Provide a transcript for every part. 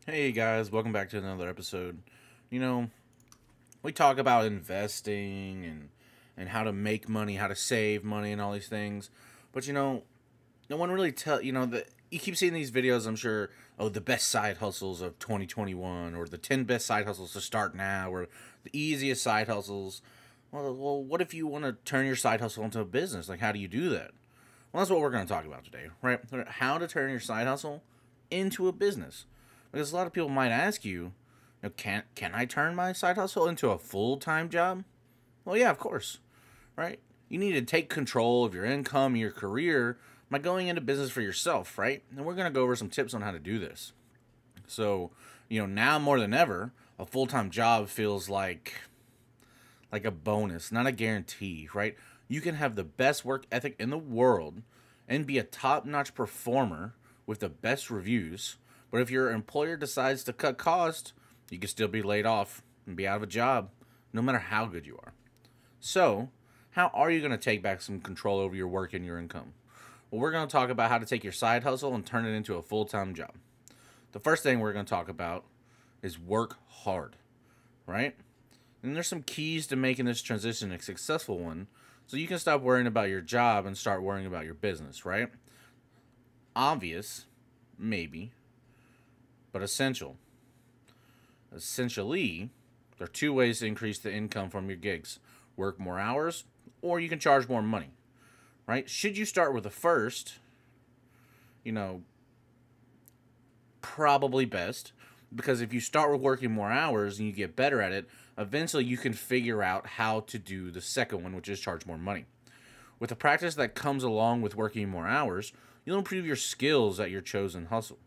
Hey guys, welcome back to another episode. You know, we talk about investing and how to make money, how to save money and all these things. But no one really that you keep seeing these videos, I'm sure, oh, the best side hustles of 2021 or the 10 best side hustles to start now or the easiest side hustles. Well, what if you want to turn your side hustle into a business? Like how do you do that? Well, that's what we're going to talk about today, right? How to turn your side hustle into a business. Because a lot of people might ask you, can I turn my side hustle into a full-time job? Well, yeah, of course, right? You need to take control of your income, your career by going into business for yourself, right? And we're going to go over some tips on how to do this. So, now more than ever, a full-time job feels like a bonus, not a guarantee, right? You can have the best work ethic in the world and be a top-notch performer with the best reviews, but if your employer decides to cut costs, you can still be laid off and be out of a job, no matter how good you are. So, how are you going to take back some control over your work and your income? Well, we're going to talk about how to take your side hustle and turn it into a full-time job. The first thing we're going to talk about is work hard, right? And there's some keys to making this transition a successful one so you can stop worrying about your job and start worrying about your business, right? Obvious, maybe, but essential. Essentially, there are two ways to increase the income from your gigs: work more hours, or you can charge more money, right? Should you start with the first, you know, probably best, because if you start with working more hours and you get better at it, eventually you can figure out how to do the second one, which is charge more money. With the practice that comes along with working more hours, you'll improve your skills at your chosen hustle.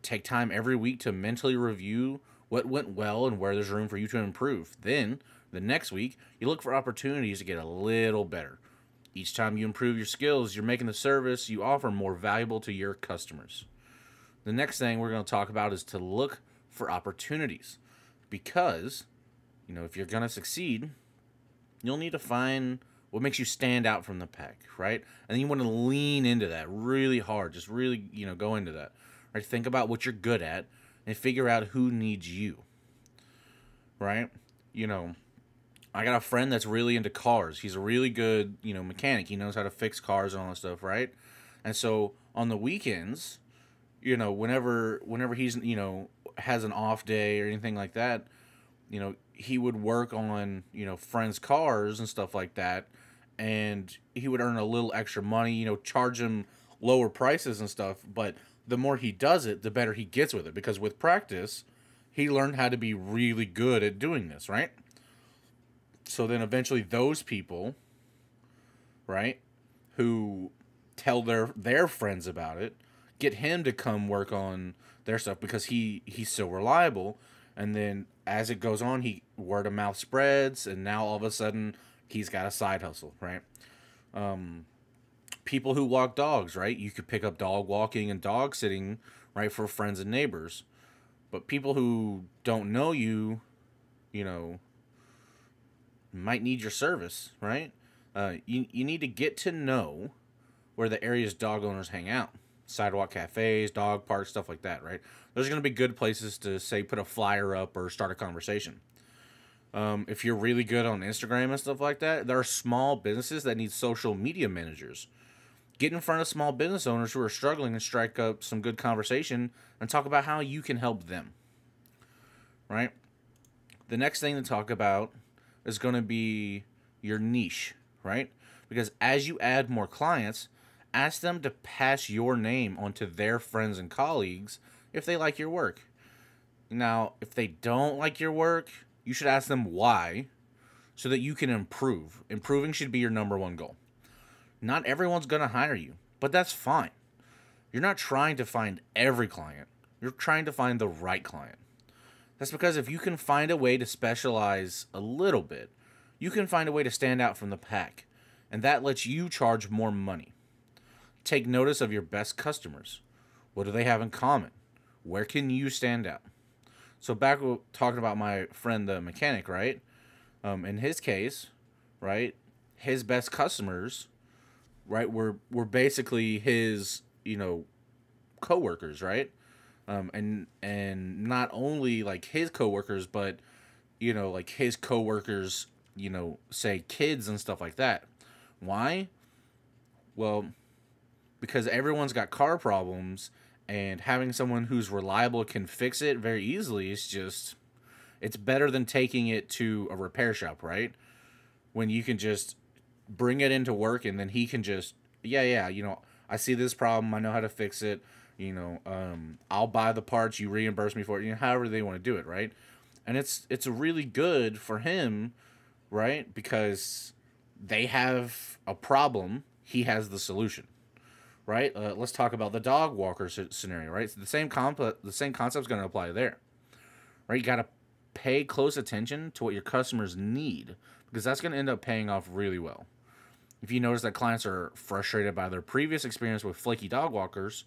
Take time every week to mentally review what went well and where there's room for you to improve. Then, the next week, you look for opportunities to get a little better. Each time you improve your skills, you're making the service you offer more valuable to your customers. The next thing we're going to talk about is to look for opportunities. Because, if you're going to succeed, you'll need to find what makes you stand out from the pack, right? And then you want to lean into that really hard. Just really, go into that. Right? Think about what you're good at and figure out who needs you, right? I got a friend that's really into cars. He's a really good, mechanic. He knows how to fix cars and all that stuff, right? And so on the weekends, whenever he's, has an off day or anything like that, he would work on, friends' cars and stuff like that, and he would earn a little extra money, charge him lower prices and stuff, but the more he does it, the better he gets with it, because with practice, he learned how to be really good at doing this, right? So then eventually those people, right, who tell their friends about it, get him to come work on their stuff because he's so reliable. And then as it goes on, he word of mouth spreads, and now all of a sudden he's got a side hustle, right? People who walk dogs, right? You could pick up dog walking and dog sitting, right, for friends and neighbors. But people who don't know you, you know, might need your service, right? You need to get to know where the area's dog owners hang out. Sidewalk cafes, dog parks, stuff like that, right? Those are going to be good places to, say, put a flyer up or start a conversation. If you're really good on Instagram and stuff like that, there are small businesses that need social media managers. Get in front of small business owners who are struggling and strike up some good conversation and talk about how you can help them, right? The next thing to talk about is going to be your niche, right? Because as you add more clients, ask them to pass your name onto their friends and colleagues if they like your work. Now, if they don't like your work, you should ask them why so that you can improve. Improving should be your number one goal. Not everyone's going to hire you, but that's fine. You're not trying to find every client. You're trying to find the right client. That's because if you can find a way to specialize a little bit, you can find a way to stand out from the pack, and that lets you charge more money. Take notice of your best customers. What do they have in common? Where can you stand out? So back talking about my friend the mechanic, right? In his case, right, his best customers, right, were basically his, coworkers, right? And not only like his coworkers, but like his coworkers, say kids and stuff like that. Why? Well, because everyone's got car problems, and having someone who's reliable can fix it very easily is just, it's better than taking it to a repair shop, right? When you can just bring it into work, and then he can just, yeah, I see this problem, I know how to fix it, I'll buy the parts, you reimburse me for it, however they want to do it, right? And it's really good for him, right? Because they have a problem, he has the solution, right? Let's talk about the dog walker scenario, right? So the same concept is going to apply there, right? You got to pay close attention to what your customers need, because that's going to end up paying off really well. If you notice that clients are frustrated by their previous experience with flaky dog walkers,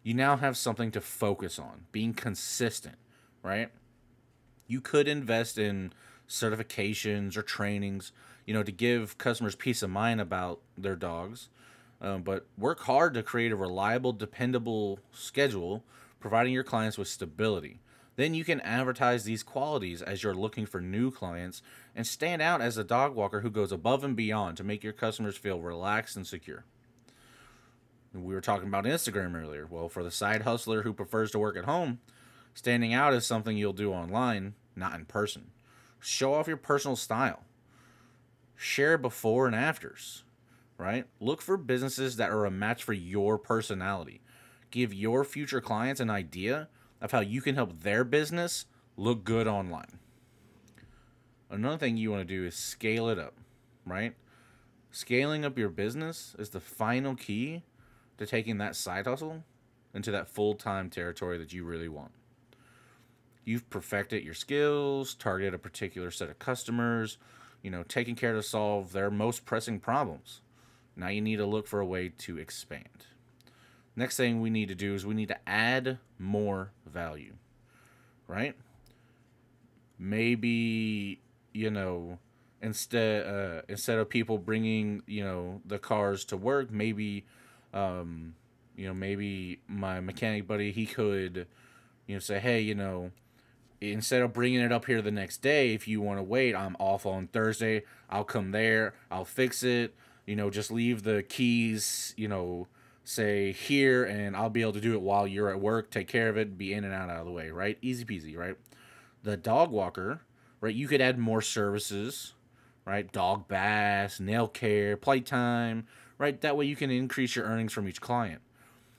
you now have something to focus on, being consistent, right? You could invest in certifications or trainings, to give customers peace of mind about their dogs. But work hard to create a reliable, dependable schedule, providing your clients with stability. Then you can advertise these qualities as you're looking for new clients and stand out as a dog walker who goes above and beyond to make your customers feel relaxed and secure. We were talking about Instagram earlier. Well, for the side hustler who prefers to work at home, standing out is something you'll do online, not in person. Show off your personal style. Share before and afters, right? Look for businesses that are a match for your personality. Give your future clients an idea of how you can help their business look good online. Another thing you want to do is scale it up, right? Scaling up your business is the final key to taking that side hustle into that full-time territory that you really want. You've perfected your skills, targeted a particular set of customers, taking care to solve their most pressing problems. Now you need to look for a way to expand. Next thing we need to do is we need to add more value, right? Maybe, instead of people bringing, the cars to work, maybe, maybe my mechanic buddy, he could, say, hey, instead of bringing it up here the next day, if you want to wait, I'm off on Thursday. I'll come there. I'll fix it. Just leave the keys, say here, and I'll be able to do it while you're at work. Take care of it. Be in and out of the way, right? Easy peasy, right? The dog walker, right? You could add more services, right? Dog baths, nail care, playtime, right? That way you can increase your earnings from each client.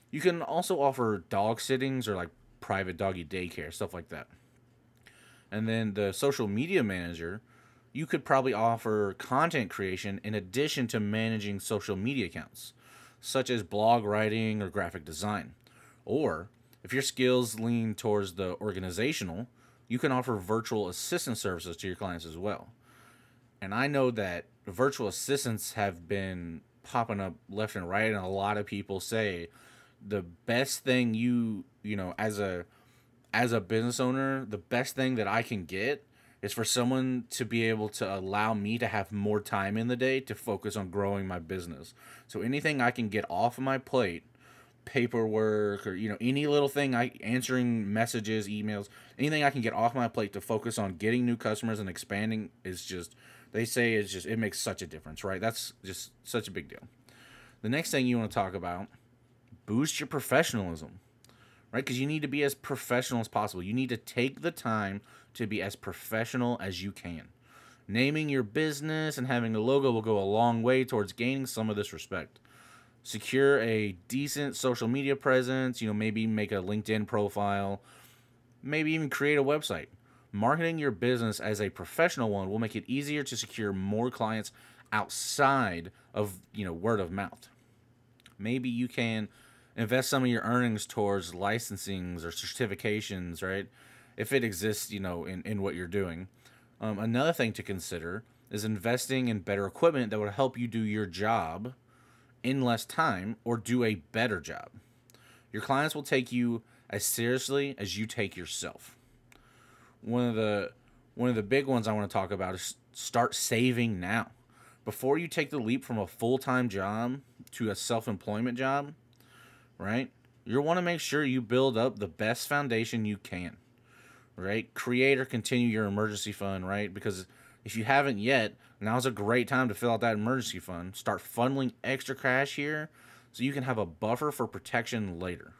You can also offer dog sittings or like private doggy daycare, stuff like that. And then the social media manager, you could probably offer content creation in addition to managing social media accounts, such as blog writing or graphic design. Or if your skills lean towards the organizational, you can offer virtual assistant services to your clients as well. And I know that virtual assistants have been popping up left and right, and a lot of people say the best thing as a business owner, the best thing that I can get is for someone to be able to allow me to have more time in the day to focus on growing my business. So anything I can get off of my plate, paperwork or any little thing, answering messages, emails, anything I can get off my plate to focus on getting new customers and expanding is just, they say it's just, it makes such a difference, right? That's just such a big deal. The next thing you want to talk about, boost your professionalism, right? Because you need to be as professional as possible. You need to take the time to be as professional as you can. Naming your business and having a logo will go a long way towards gaining some of this respect. Secure a decent social media presence, maybe make a LinkedIn profile, maybe even create a website. Marketing your business as a professional one will make it easier to secure more clients outside of, word of mouth. Maybe you can invest some of your earnings towards licensings or certifications, right? If it exists, in what you're doing. Another thing to consider is investing in better equipment that would help you do your job in less time or do a better job. Your clients will take you as seriously as you take yourself. One of the big ones I want to talk about is start saving now. Before you take the leap from a full-time job to a self-employment job, right? you'll want to make sure you build up the best foundation you can, right? Create or continue your emergency fund, right? Because if you haven't yet, now's a great time to fill out that emergency fund. Start funneling extra cash here so you can have a buffer for protection later.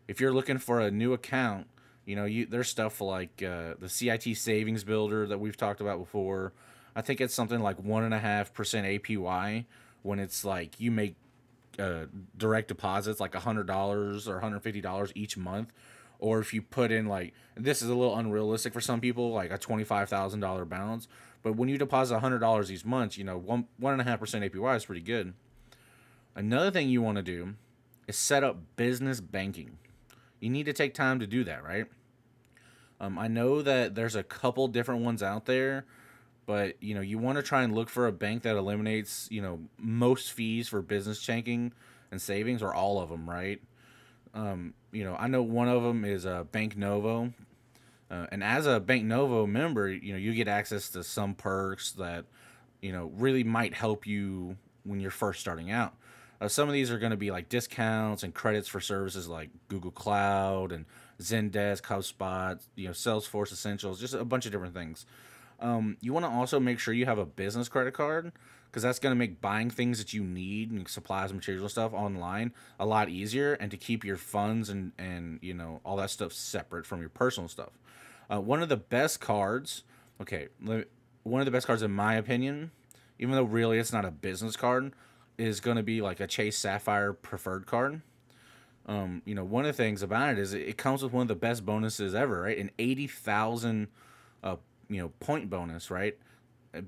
If you're looking for a new account, there's stuff like the CIT savings builder that we've talked about before. I think it's something like 1.5% APY when it's like you make direct deposits like $100 or $150 each month. Or if you put in, like, this is a little unrealistic for some people, like a $25,000 balance. But when you deposit $100 each month, 1.5% APY is pretty good. Another thing you want to do is set up business banking. You need to take time to do that, right? I know that there's a couple different ones out there, but you want to try and look for a bank that eliminates most fees for business checking and savings, or all of them, right? I know one of them is Bank Novo, and as a Bank Novo member, you get access to some perks that really might help you when you're first starting out. Some of these are going to be like discounts and credits for services like Google Cloud and Zendesk, HubSpot, Salesforce Essentials, just a bunch of different things. You want to also make sure you have a business credit card, because that's going to make buying things that you need and supplies, materials, and stuff online a lot easier, and to keep your funds and all that stuff separate from your personal stuff. One of the best cards, one of the best cards in my opinion, even though really it's not a business card, is going to be like a Chase Sapphire preferred card. One of the things about it is it comes with one of the best bonuses ever, right? An 80,000 point bonus, right?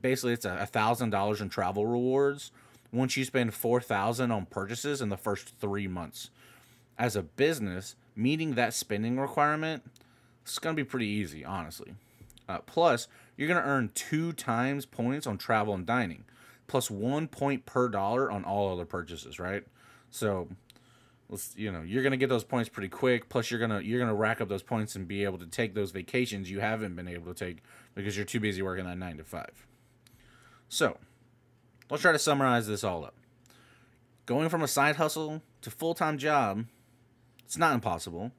Basically, it's $1,000 in travel rewards once you spend $4,000 on purchases in the first 3 months. As a business, meeting that spending requirement, it's going to be pretty easy, honestly. Plus, you're going to earn 2 times points on travel and dining, plus 1 point per dollar on all other purchases, right? So, you're gonna get those points pretty quick. Plus, you're gonna rack up those points and be able to take those vacations you haven't been able to take because you're too busy working that 9 to 5. So, let's try to summarize this all up. Going from a side hustle to full-time job, it's not impossible.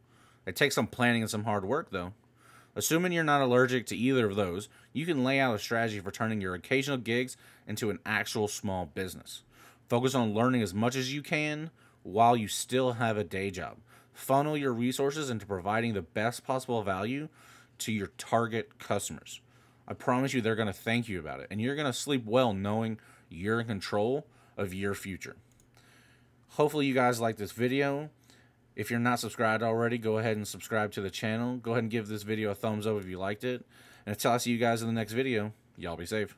It takes some planning and some hard work, though. Assuming you're not allergic to either of those, you can lay out a strategy for turning your occasional gigs into an actual small business. Focus on learning as much as you can while you still have a day job. Funnel your resources into providing the best possible value to your target customers. I promise you they're going to thank you about it, and you're going to sleep well knowing you're in control of your future. Hopefully you guys like this video. If you're not subscribed already, go ahead and subscribe to the channel. Go ahead and give this video a thumbs up if you liked it. And until I see you guys in the next video, y'all be safe.